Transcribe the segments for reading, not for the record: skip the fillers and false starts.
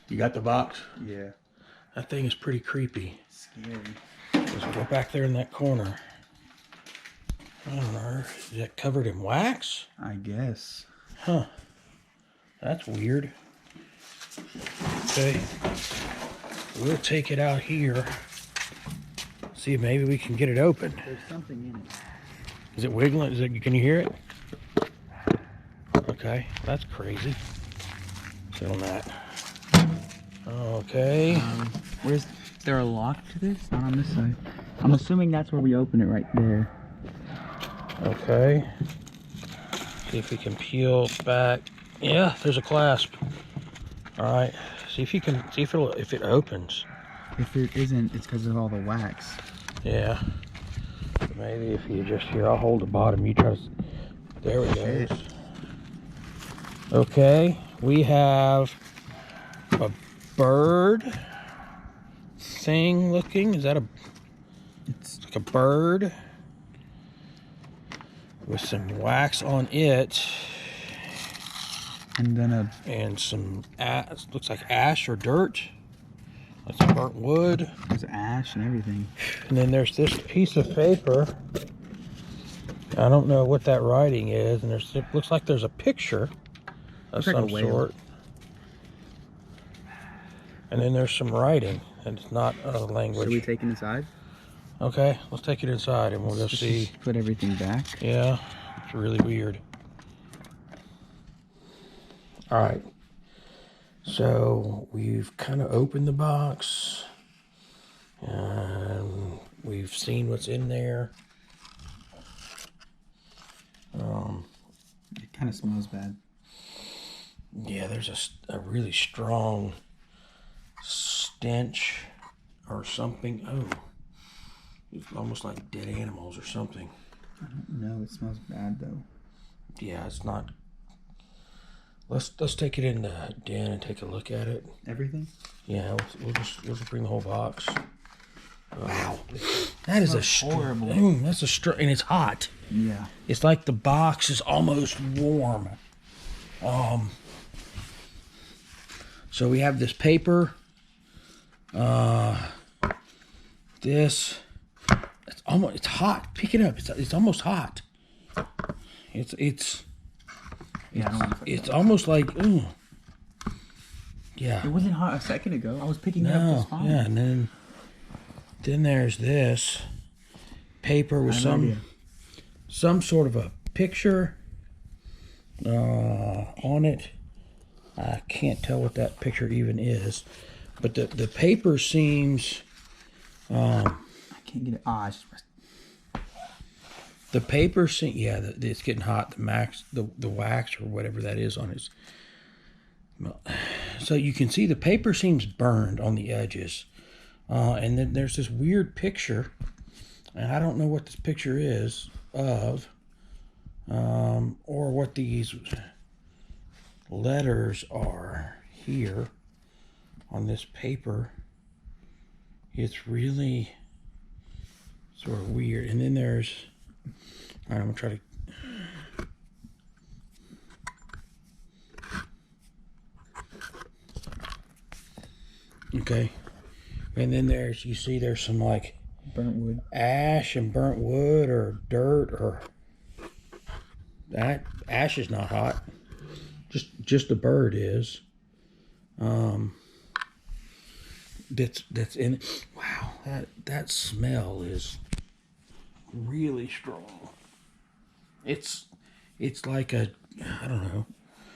You got the box? Yeah. That thing is pretty creepy. Scary. Let's go back there in that corner. I don't know. Is that covered in wax? I guess. Huh. That's weird. Okay. We'll take it out here. See if maybe we can get it open. There's something in it. Is it wiggling? Can you hear it? Okay. That's crazy. Sit on that. Okay. Is there a lock to this? Not on this side. I'm assuming that's where we open it right there. Okay. See if we can peel back. Yeah, there's a clasp. All right. See if you can see if it opens. If it isn't, it's because of all the wax. Yeah. Maybe if you just here, I'll hold the bottom. You try to. There we go. Okay, we have a bird thing looking. Is that a? It's like a bird with some wax on it. And then some looks like ash or dirt. That's burnt wood. There's ash and everything. And then there's this piece of paper. I don't know what that writing is. And it looks like there's a picture of some sort. And then there's some writing, and it's not a language. Should we take it inside? Okay, let's take it inside and we'll go see. Put everything back. Yeah, it's really weird. All right. So we've kind of opened the box and we've seen what's in there. It kind of smells bad. Yeah, there's a really strong stench or something. Oh, it's almost like dead animals or something. I don't know. It smells bad though. Yeah, it's not. Let's take it in the den and take a look at it. Everything? Yeah, we'll just bring the whole box. Wow, that is horrible. That's and it's hot. Yeah, it's like the box is almost warm. So we have this paper. This. It's hot. Pick it up. It's almost hot. It's almost like, ooh. Yeah. It wasn't hot a second ago. I was picking it up just fine. Yeah, and then there's this paper with some sort of a picture on it. I can't tell what that picture even is, but the paper seems. I can't get it. The paper seems. Yeah, it's getting hot. The wax or whatever that is on it. So you can see the paper seems burned on the edges. And then there's this weird picture. And I don't know what this picture is of. Or what these letters are here on this paper. It's really sort of weird. And then there's... All right, I'm going to try to... Okay, and then there's some like burnt wood, ash and burnt wood or dirt or that ash is not hot. Just the bird is. That's in. Wow, that smell is really strong. It's like I don't know.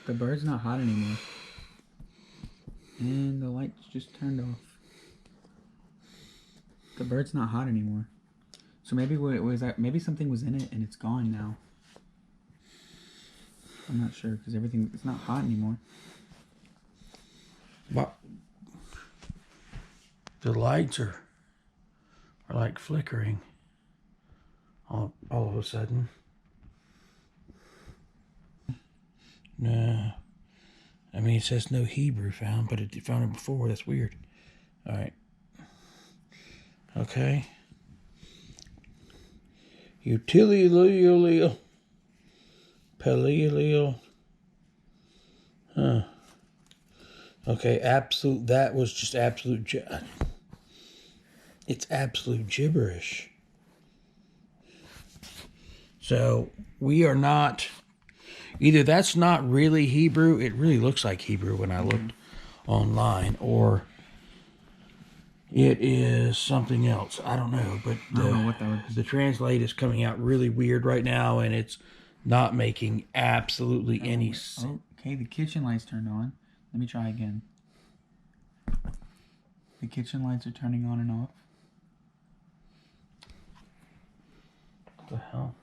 The bird's not hot anymore. And the lights just turned off. The bird's not hot anymore. So maybe maybe something was in it and it's gone now. I'm not sure because it's not hot anymore. But the lights are like flickering all of a sudden. No. I mean, it says no Hebrew found, but it found it before. That's weird. All right. Okay. Utililial. Palilio. Huh. Okay, absolute. That was just absolute. It's absolute gibberish. So we are not. Either that's not really Hebrew. It really looks like Hebrew when I looked online, or it is something else. I don't know, but I don't know what that was. the translate is coming out really weird right now, and it's not making absolutely any sense. Okay, the kitchen lights turned on. Let me try again. The kitchen lights are turning on and off. What the hell?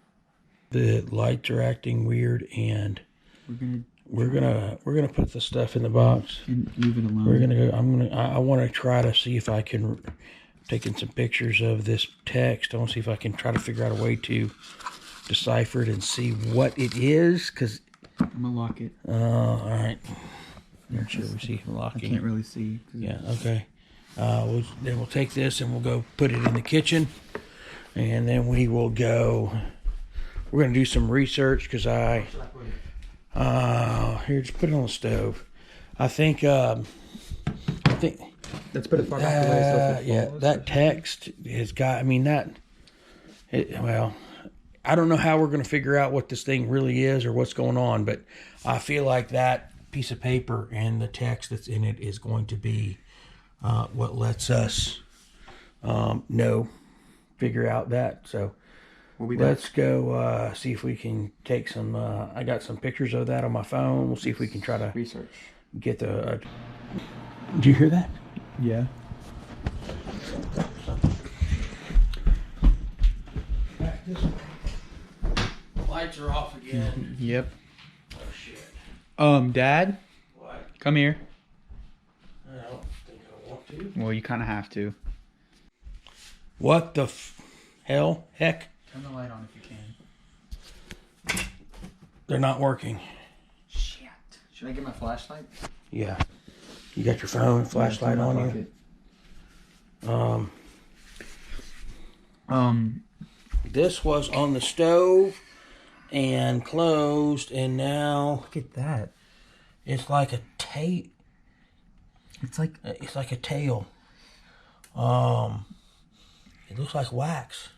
The lights are acting weird, and we're gonna put the stuff in the box and leave it alone. We're gonna go. I want to try to see if I can taking some pictures of this text. I want to see if I can try to figure out a way to decipher it and see what it is. Cause I'm gonna lock it. All right. Not sure we see him locking. I can't really see. Yeah. Okay. Then we'll take this and we'll go put it in the kitchen, and then we will go. We're gonna do some research because here, just put it on the stove. I think. Let's put it far back away. So yeah, that text has got. I mean well, I don't know how we're gonna figure out what this thing really is or what's going on, but I feel like that piece of paper and the text that's in it is going to be what lets us figure out that. So let's go see if we can take some. I got some pictures of that on my phone. We'll see if we can try to research. Get the. Did you hear that? Yeah. Back this way. The lights are off again. Yep. Oh shit. Dad? What? Come here. I don't think I want to. Well, you kind of have to. What the hell? Heck? Turn the light on if you can. They're not working. Shit. Should I get my flashlight? Yeah. You got your phone, flashlight on you? This was on the stove and closed, and now look at that. It's like a tail. It's like a tail. It looks like wax.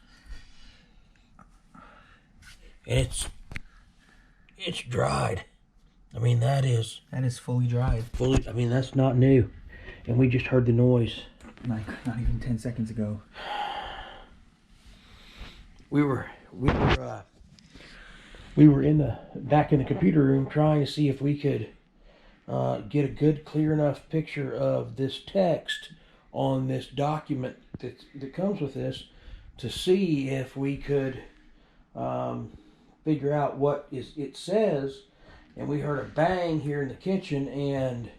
And it's dried. I mean, that is fully dried. I mean, that's not new. And we just heard the noise. Not even 10 seconds ago. We were back in the computer room trying to see if we could get a good, clear enough picture of this text on this document that comes with this, to see if we could figure out what it says. And we heard a bang here in the kitchen, and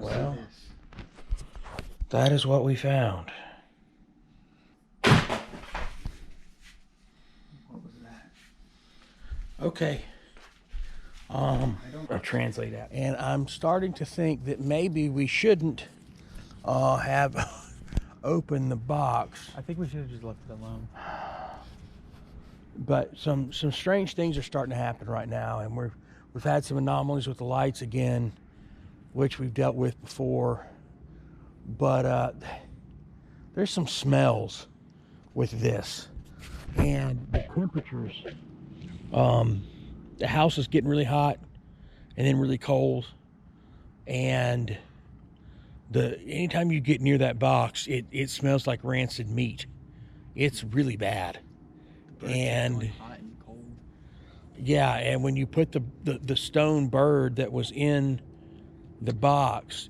well, that is what we found. What was that? Okay. I'll translate that. And I'm starting to think that maybe we shouldn't have opened the box. I think we should have just left it alone. But some strange things are starting to happen right now, and we've had some anomalies with the lights again, which we've dealt with before. But there's some smells with this, and the temperatures. The house is getting really hot, and then really cold, and anytime you get near that box, it smells like rancid meat. It's really bad. And hot and cold. Yeah, and when you put the stone bird that was in the box,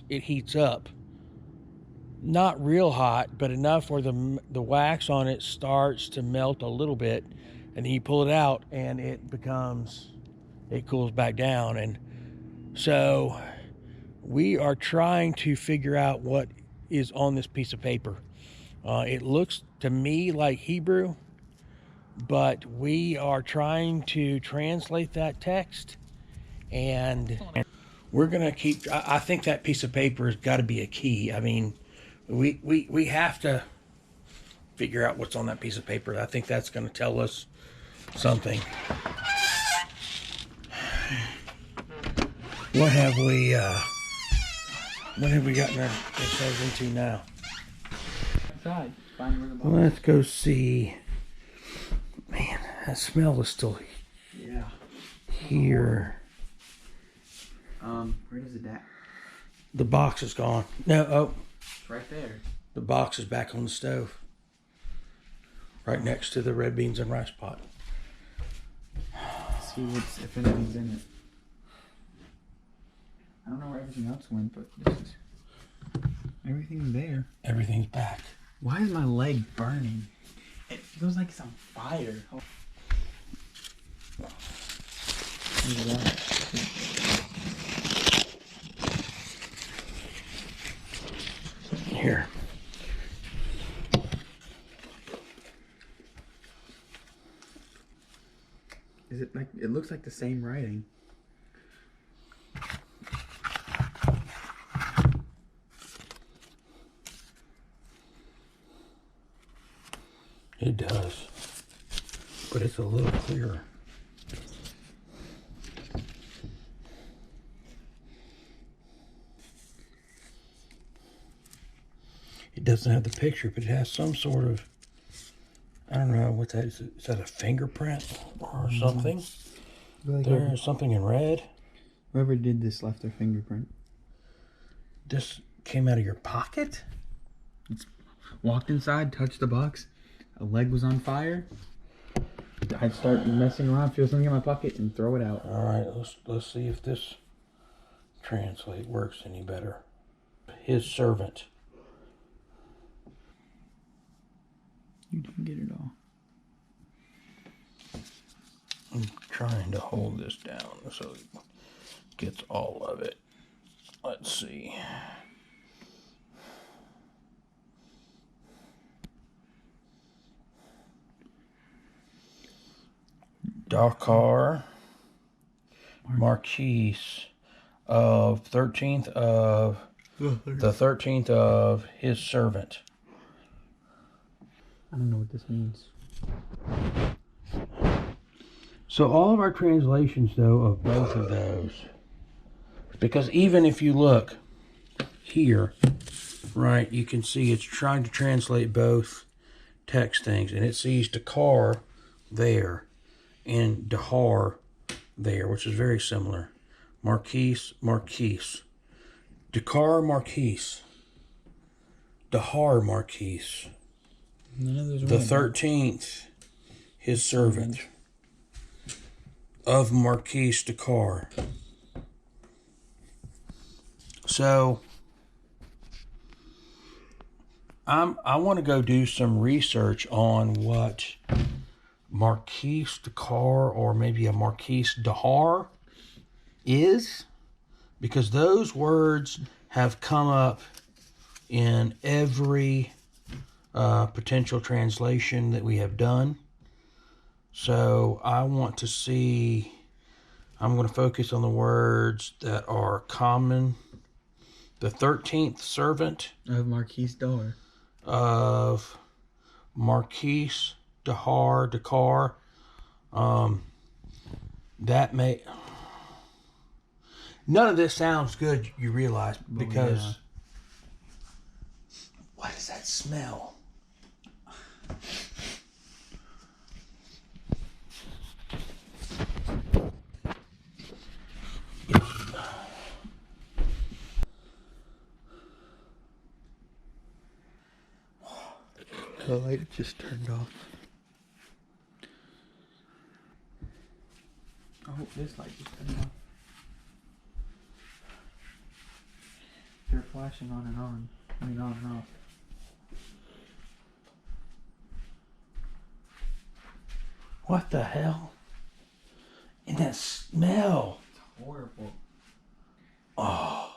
it heats up. Not real hot, but enough where the wax on it starts to melt a little bit, and then you pull it out and it cools back down. And so we are trying to figure out what is on this piece of paper. It looks to me like Hebrew, but we are trying to translate that text, and we're gonna keep. I think that piece of paper has got to be a key. I mean, we have to figure out what's on that piece of paper. I think that's going to tell us something. What have we gotten ourselves into now? Inside. Find where the box. Let's go see. Man, that smell is still Yeah. here. Where does it at? The box is gone. No, oh, It's right there. the box is back on the stove. Right next to the red beans and rice pot. See if anything's in it. I don't know where everything else went, but this is everything's there. Everything's back. Why is my leg burning? It feels like it's on fire. Oh. Look at that. Here. Is it like, it looks like the same writing. It does. But it's a little clearer. It doesn't have the picture, but it has some sort of, I don't know what that is. Is that a fingerprint or something? Like There's something in red. whoever did this left their fingerprint. This came out of your pocket? Walked inside, touched the box. A leg was on fire. I'd start messing around, feel something in my pocket, and throw it out. All right, let's see if this translate works any better. His servant. You didn't get it all. I'm trying to hold this down so it gets all of it. Let's see. Dakar Marquise of 13th of the 13th of his servant. I don't know what this means. So all of our translations, though, of both of those, because even if you look here, right, you can see it's trying to translate both text things, and it sees Dakar there and Dahar there, which is very similar. Marquise, Marquise. Dakar, Marquise. Dahar, Marquise. None of those are The right. 13th, his servant. Of Marquise Dakar. So I want to go do some research on what Marquise Dakar or maybe a Marquise Dahar is, because those words have come up in every potential translation that we have done. So I want to see, I'm going to focus on the words that are common. The 13th servant Of Marquise Door. of Marquise Dakar. That may, none of this sounds good, you realize, because yeah. What does that smell? The light just turned off. Oh, this light just turned off. They're flashing on and on. I mean, on and off. What the hell? And that smell. It's horrible. Oh.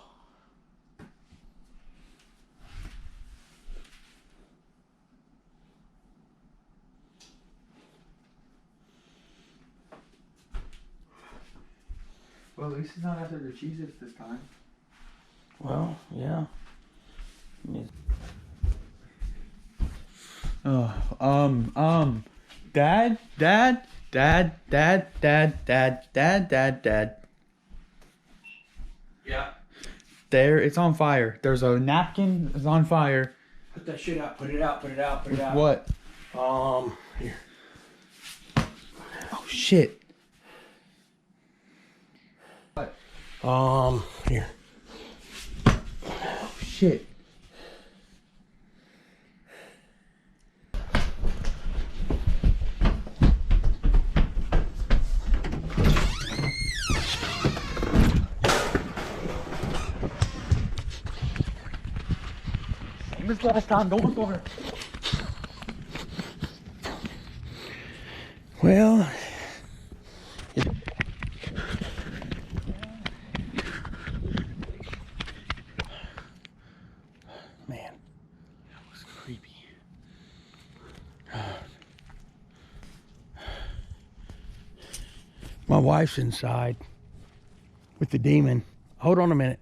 Well, at least it's not after the Cheez-Its this time. Well, yeah. Dad. There, it's on fire. There's a napkin that's on fire. Put that shit out. Put it out. Put it out. Put it out. What? Here. Oh shit. What? Here. Oh shit. Same as last time, going for it. Well, man, That was creepy. my wife's inside with the demon. Hold on a minute.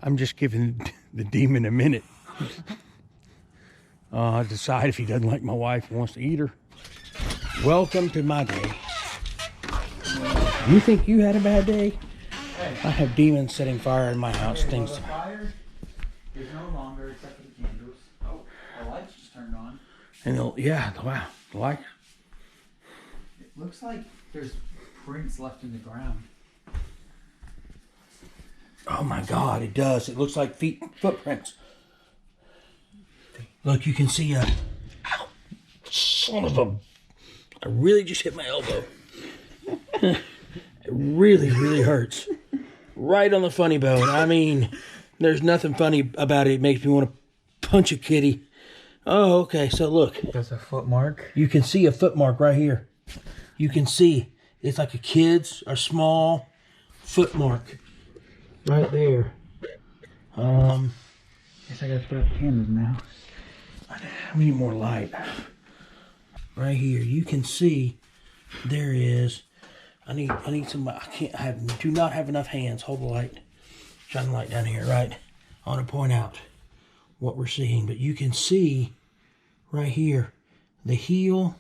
I'm just giving the demon a minute. Decide if he doesn't like my wife and wants to eat her. Welcome to my day. You think you had a bad day? Hey. I have demons setting fire in my house. Okay, Things. well, the fire is no longer except for the candles. Oh, the lights just turned on. And yeah, wow, like. It looks like there's prints left in the ground. Oh my God, it does. It looks like footprints. Look, you can see a. Ow, son of a. I really just hit my elbow. It really, really hurts. Right on the funny bone. I mean, there's nothing funny about it. It makes me want to punch a kitty. Oh, okay. So look. There's a foot mark. You can see a foot mark right here. You can see. It's like a small foot mark. Right there. Guess I gotta put up candles now. We need more light. Right here, you can see there is. I need some. Do not have enough hands. Hold the light. Shine the light down here, right? I want to point out what we're seeing, but you can see right here the heel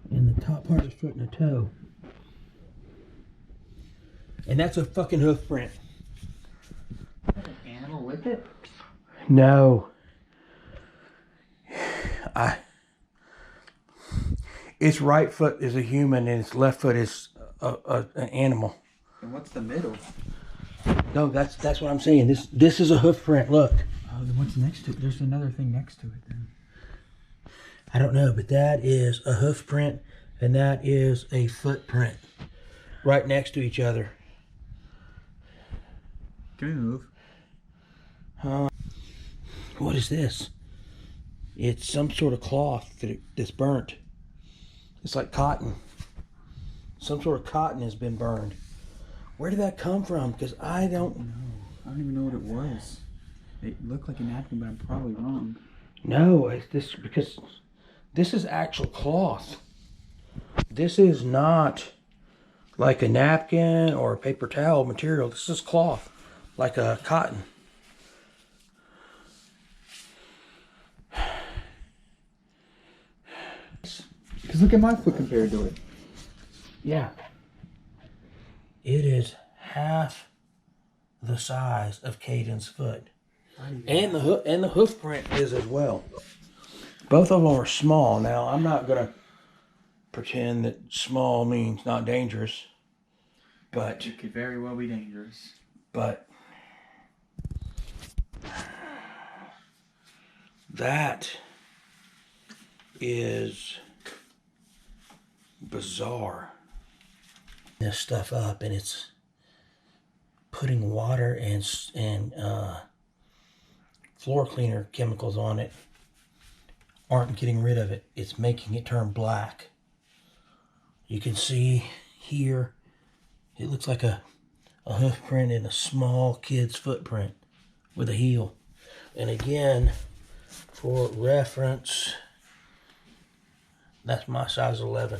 and the top part of the foot and the toe. And that's a fucking hoof print. Is that an animal with it? No. Its right foot is a human and its left foot is an animal. And what's the middle? No, that's what I'm saying. This is a hoof print. Look. Oh, then what's next to it? There's another thing next to it then. I don't know, but that is a hoof print and that is a footprint. Right next to each other. Can we move? What is this? It's some sort of cloth that's burnt. It's like cotton. Some sort of cotton has been burned. Where did that come from? Because I don't know. I don't even know what it was. It looked like a napkin, but I'm probably wrong. No, it's this because this is actual cloth. This is not like a napkin or a paper towel material. This is cloth, like a cotton. Because look at my foot compared to it. Yeah. It is half the size of Caden's foot. And the hoof print is as well. Both of them are small. Now, I'm not going to pretend that small means not dangerous. But It could very well be dangerous. But that is bizarre. This stuff up and it's putting water and floor cleaner chemicals on it. Aren't getting rid of it. It's making it turn black. You can see here it looks like a hoof print in a small kid's footprint with a heel. And again, for reference, that's my size 11.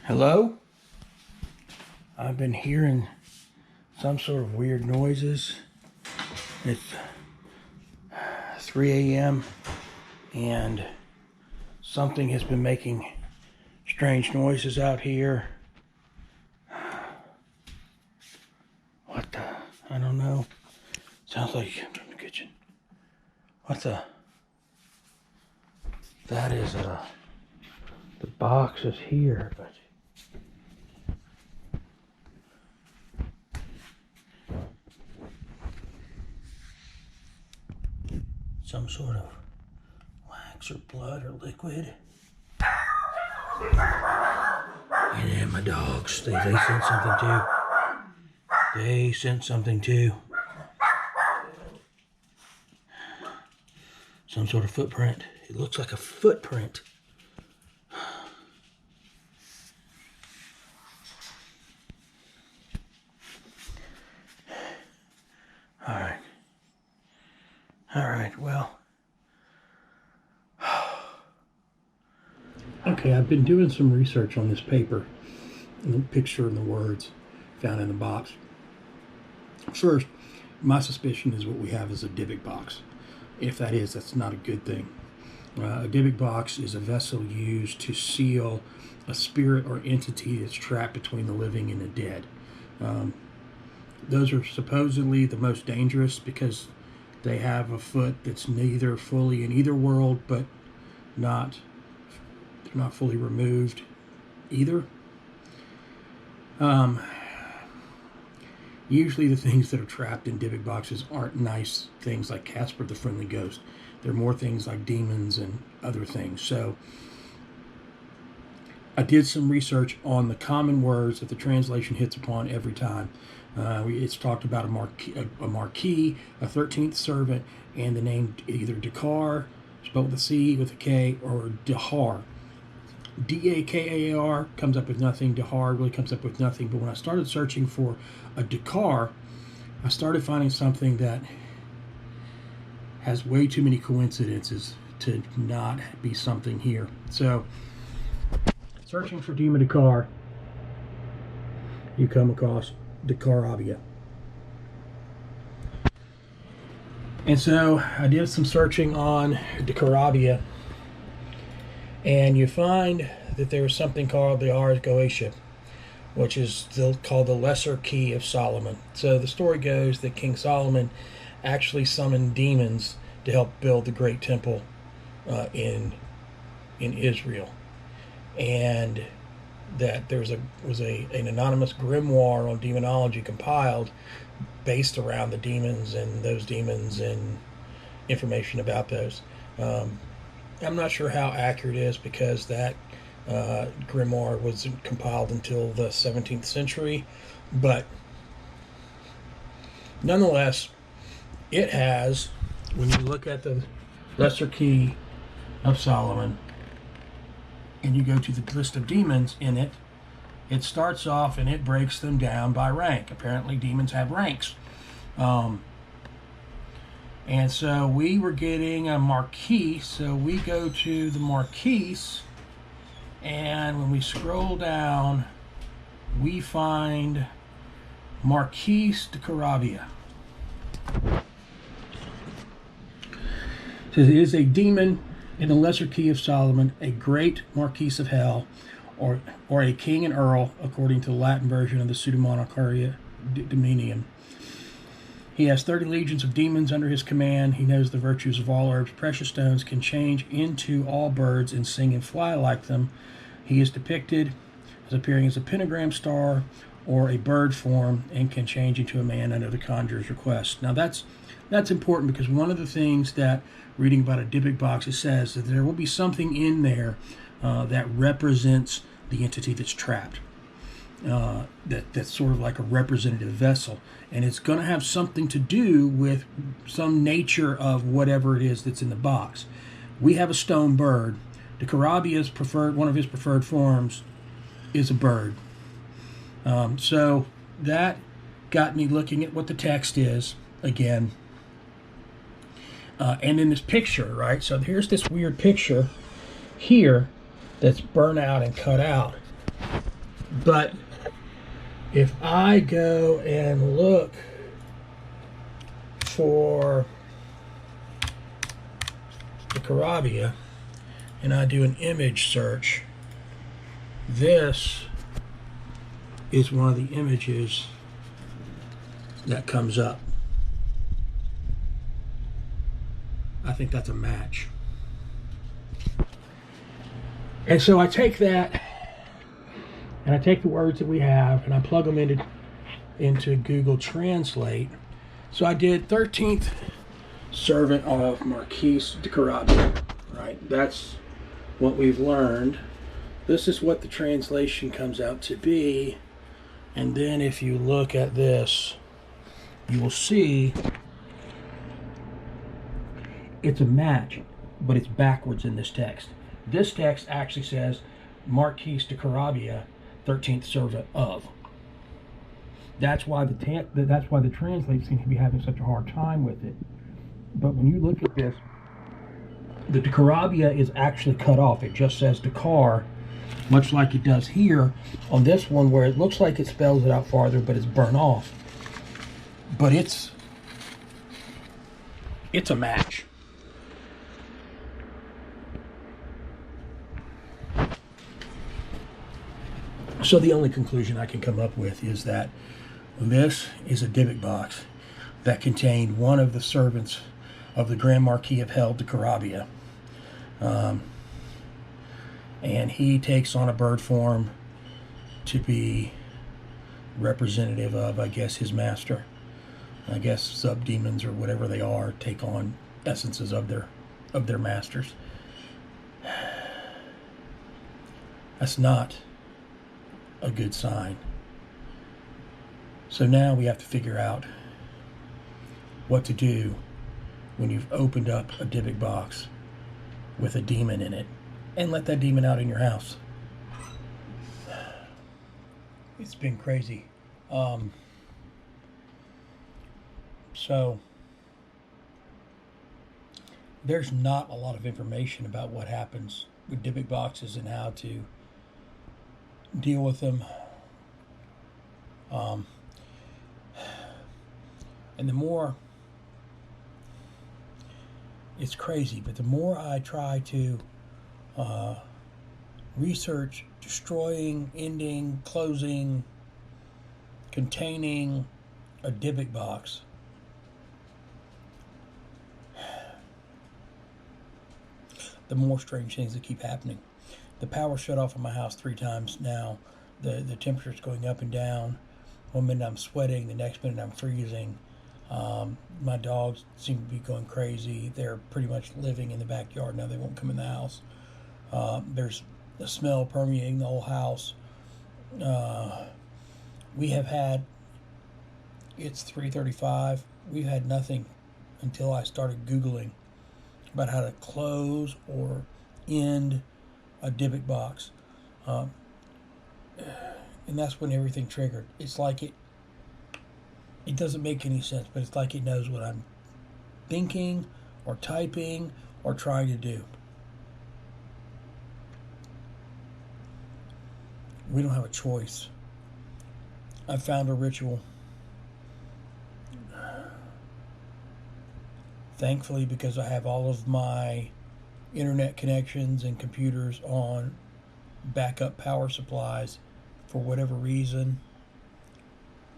Hello? I've been hearing some sort of weird noises. 3 a.m. and something has been making strange noises out here. What the? I don't know. Sounds like you came from the kitchen. What the? That is the box is here, but some sort of wax or blood or liquid. And then my dogs, they sent something too. They sent something too. Some sort of footprint. It looks like a footprint. All right, well. Okay, I've been doing some research on this paper, and the picture and the words found in the box. First, my suspicion is what we have is a Dybbuk box. If that is, that's not a good thing. A Dybbuk box is a vessel used to seal a spirit or entity that's trapped between the living and the dead. Those are supposedly the most dangerous because they have a foot that's neither fully in either world, but they're not fully removed either. Usually the things that are trapped in Dybbuk boxes aren't nice things like Casper the Friendly Ghost. They're more things like demons and other things. So I did some research on the common words that the translation hits upon every time. It's talked about a marquee, a 13th servant, and the name either Dakar, spelled with a C with a K, or Dahar. D-A-K-A-R comes up with nothing. Dahar really comes up with nothing. But when I started searching for a Dakar, I started finding something that has way too many coincidences to not be something here. So, searching for Demon Dakar, you come across Dakarabia. And so I did some searching on Dakarabia, and you find that there is something called the Ars Goetia, which is called the Lesser Key of Solomon. So the story goes that King Solomon actually summoned demons to help build the great temple in Israel, and that there was an anonymous grimoire on demonology compiled based around the demons and those demons and information about those. I'm not sure how accurate it is because that grimoire wasn't compiled until the 17th century, but nonetheless, it has, when you look at the Lesser Key of Solomon and you go to the list of demons in it, it starts off and it breaks them down by rank. Apparently demons have ranks. And so we were getting a marquise, so we go to the marquise, and when we scroll down, we find Marquise de Carabia. So it is a demon in the Lesser Key of Solomon, a great Marquise of Hell, or a king and earl, according to the Latin version of the Pseudemonarchia Dominium. He has 30 legions of demons under his command. He knows the virtues of all herbs, precious stones, can change into all birds and sing and fly like them. He is depicted as appearing as a pentagram star or a bird form and can change into a man under the conjurer's request. Now that's important because one of the things that reading about a Dybbuk box, it says that there will be something in there that represents the entity that's trapped. That's sort of like a representative vessel, and it's going to have something to do with some nature of whatever it is that's in the box. We have a stone bird. The Karabia's one of his preferred forms is a bird. So that got me looking at what the text is again. And in this picture, right? So here's this weird picture here that's burnt out and cut out. But if I go and look for the Carabia and I do an image search, this is one of the images that comes up. I think that's a match. And so I take that and I take the words that we have and I plug them into Google Translate. So I did 13th servant of Marquise de Carabia, right? That's what we've learned. This is what the translation comes out to be. And then if you look at this, you will see it's a match, but it's backwards in this text. This text actually says Marquise de Carabia, 13th servant of. That's why the translate seems to be having such a hard time with it. But when you look at this, the de Carabia is actually cut off. It just says Dakar, much like it does here on this one, where it looks like it spells it out farther, but it's burnt off. But it's a match. So the only conclusion I can come up with is that this is a Dybbuk box that contained one of the servants of the Grand Marquis of Hell de Carabia. And he takes on a bird form to be representative of, I guess, his master. I guess sub-demons or whatever they are take on essences of their masters. That's not a good sign. So now we have to figure out what to do when you've opened up a Dybbuk box with a demon in it and let that demon out in your house. It's been crazy. So there's not a lot of information about what happens with Dybbuk boxes and how to deal with them. And the more, it's crazy, but the more I try to research destroying, ending, closing, containing a Dybbuk box, the more strange things that keep happening. The power shut off in my house 3 times now. The temperature's going up and down. One minute I'm sweating, the next minute I'm freezing. My dogs seem to be going crazy. They're pretty much living in the backyard now. They won't come in the house. There's a smell permeating the whole house. We have had, it's 3:35. We've had nothing until I started Googling about how to close or end a Dybbuk box. And that's when everything triggered. It's like it doesn't make any sense, but it's like it knows what I'm thinking or typing or trying to do. We don't have a choice. I found a ritual. Thankfully, because I have all of my internet connections and computers on backup power supplies, for whatever reason,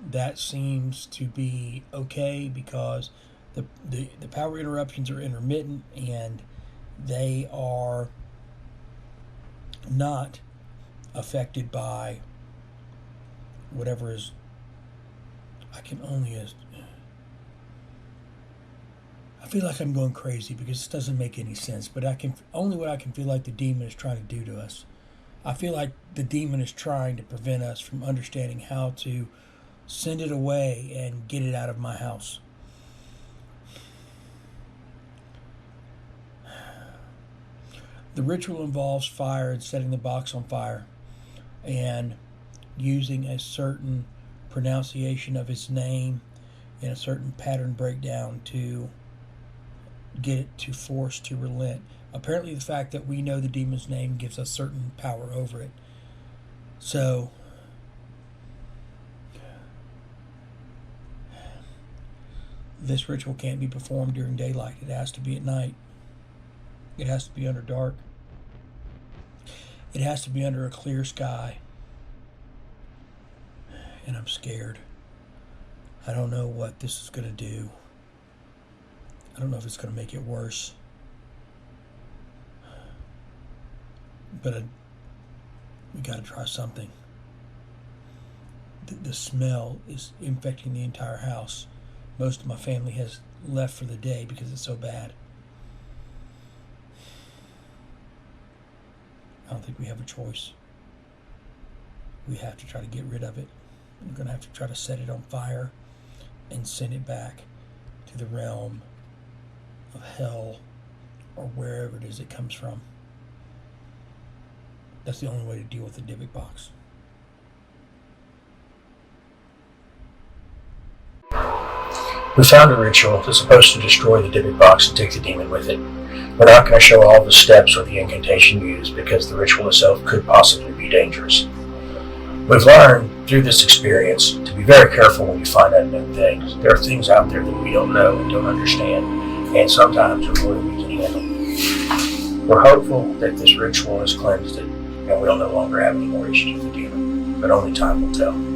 that seems to be okay because the power interruptions are intermittent and they are not affected by whatever is, I feel like I'm going crazy because this doesn't make any sense, but only what I can feel like the demon is trying to do to us. I feel like the demon is trying to prevent us from understanding how to send it away and get it out of my house. The ritual involves fire and setting the box on fire and using a certain pronunciation of its name and a certain pattern breakdown to get it to force to relent. Apparently the fact that we know the demon's name gives us certain power over it. So this ritual can't be performed during daylight. It has to be at night. It has to be under dark. It has to be under a clear sky. And I'm scared. I don't know what this is going to do. I don't know if it's going to make it worse. But we got to try something. The smell is infecting the entire house. Most of my family has left for the day because it's so bad. I don't think we have a choice. We have to try to get rid of it. We're going to have to try to set it on fire and send it back to the realm of hell or wherever it is it comes from. That's the only way to deal with the Dybbuk Box. We found a ritual that's supposed to destroy the Dybbuk Box and take the demon with it. We're not going to show all the steps or the incantation used because the ritual itself could possibly be dangerous. We've learned through this experience to be very careful when you find unknown things. There are things out there that we don't know and don't understand, and sometimes are more than we can handle. We're hopeful that this ritual has cleansed it, and we'll no longer have any more issues with the demon, but only time will tell.